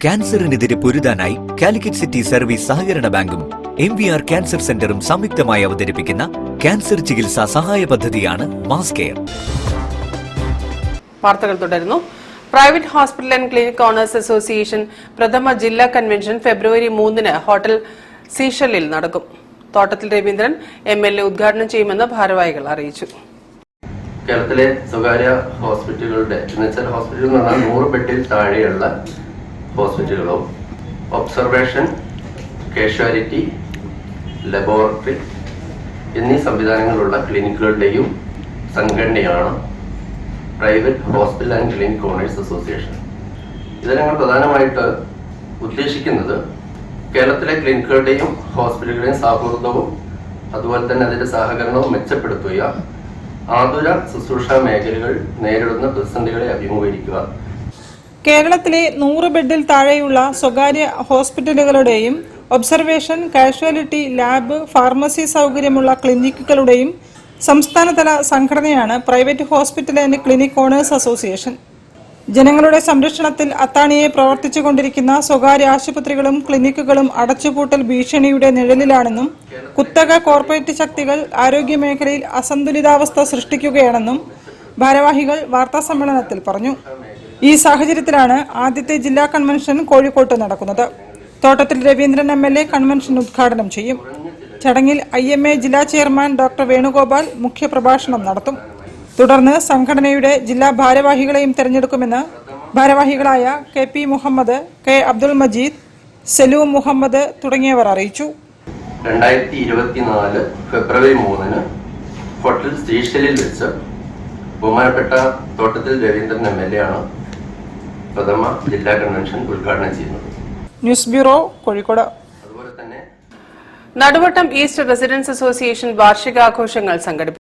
ക്യാൻസറിനെതിരെ പൊരുതാനായി Calicut city service സഹകരണ ബാങ്കും MVR cancer സെന്ററും സംയുക്തമായി അവതരിപ്പിക്കുന്ന ക്യാൻസർ ചികിത്സാ സഹായ പദ്ധതിയാണ് മാസ് കെയർ. വാർത്തകൾ തുടരുന്നു. Private hospital and clinic owners association പ്രഥമ ജില്ലാ കൺവെൻഷൻ ഫെബ്രുവരി 3-ന് ഹോട്ടൽ സീഷലിൽ നടക്കും. തോട്ടത്തിൽ രവീന്ദ്രൻ MLA ഉദ്ഘാടനം ചെയ്യുമെന്ന് ഭാരവാഹികൾ അറിയിച്ചു. കേരളത്തിലെ സ്വകാര്യ ഹോസ്പിറ്റലുകളുടെ ഹോസ്പിറ്റലുകൾ എന്ന് പറഞ്ഞാൽ 100 ബെഡിൽ താഴെയുള്ള ഹോസ്പിറ്റലുകളും ഒബ്സർവേഷൻ, കാഷ്വാലിറ്റി, ലബോറട്ടറി എന്നീ സംവിധാനങ്ങളുള്ള ക്ലിനിക്കുകളുടെയും സംഘടനയാണ് private hospital and clinic owners association. ഇത് ഞങ്ങൾ പ്രധാനമായിട്ട് ഉദ്ദേശിക്കുന്നത് കേരളത്തിലെ ക്ലിനിക്കുകളുടെയും ഹോസ്പിറ്റലുകളുടെയും സൗഹൃദവും അതുപോലെ തന്നെ അതിന്റെ സഹകരണവും മെച്ചപ്പെടുത്തുക, ആതുര ശുശ്രൂഷ മേഖലകൾ നേരിടുന്ന പ്രതിസന്ധികളെ അഭിമുഖീകരിക്കുക. കേരളത്തിലെ 100 ബെഡിൽ താഴെയുള്ള സ്വകാര്യ ഹോസ്പിറ്റലുകളുടെയും ഒബ്സർവേഷൻ, കാഷ്വാലിറ്റി, ലാബ്, ഫാർമസി സൗകര്യമുള്ള ക്ലിനിക്കുകളുടെയും സംസ്ഥാനതല സംഘടനയാണ് private hospital and clinic owners association. ജനങ്ങളുടെ സംരക്ഷണത്തിൽ അത്താണിയെ പ്രവർത്തിച്ചുകൊണ്ടിരിക്കുന്ന സ്വകാര്യ ആശുപത്രികളും ക്ലിനിക്കുകളും അടച്ചുപൂട്ടൽ ഭീഷണിയുടെ നിഴലിലാണെന്നും കുത്തക കോർപ്പറേറ്റ് ശക്തികൾ ആരോഗ്യമേഖലയിൽ അസന്തുലിതാവസ്ഥ സൃഷ്ടിക്കുകയാണെന്നും ഭാരവാഹികൾ വാർത്താസമ്മേളനത്തിൽ പറഞ്ഞു. ഈ സാഹചര്യത്തിലാണ് ആദ്യത്തെ ജില്ലാ കൺവെൻഷൻ കോഴിക്കോട്ട് നടക്കുന്നത്. തോട്ടത്തിൽ രവീന്ദ്രൻ MLA കൺവെൻഷൻ ഉദ്ഘാടനം ചെയ്യും. ചടങ്ങിൽ IMA ജില്ലാ ചെയർമാൻ ഡോക്ടർ വേണുഗോപാൽ മുഖ്യപ്രഭാഷണം നടത്തും. തുടർന്ന് സംഘടനയുടെ ജില്ലാ ഭാരവാഹികളെയും തെരഞ്ഞെടുക്കുമെന്ന് ഭാരവാഹികളായ KP മുഹമ്മദ്, K അബ്ദുൾ മജീദ്, സലൂം മുഹമ്മദ് തുടങ്ങിയവർ അറിയിച്ചു. 2024 ഫെബ്രുവരി 3-ന് ഹോട്ടൽ സീഷലിൽ വെച്ച് ബഹുമാനപ്പെട്ട തോട്ടത്തിൽ രവീന്ദ്രൻ MLA ആണ് പ്രഥമ ജില്ലാ കൺവെൻഷൻ ഉദ്ഘാടനം ചെയ്യുന്നത്. News bureau, Kozhikode. Naduvattam east residents association വാർഷികാഘോഷങ്ങൾ സംഘടിപ്പിച്ചു.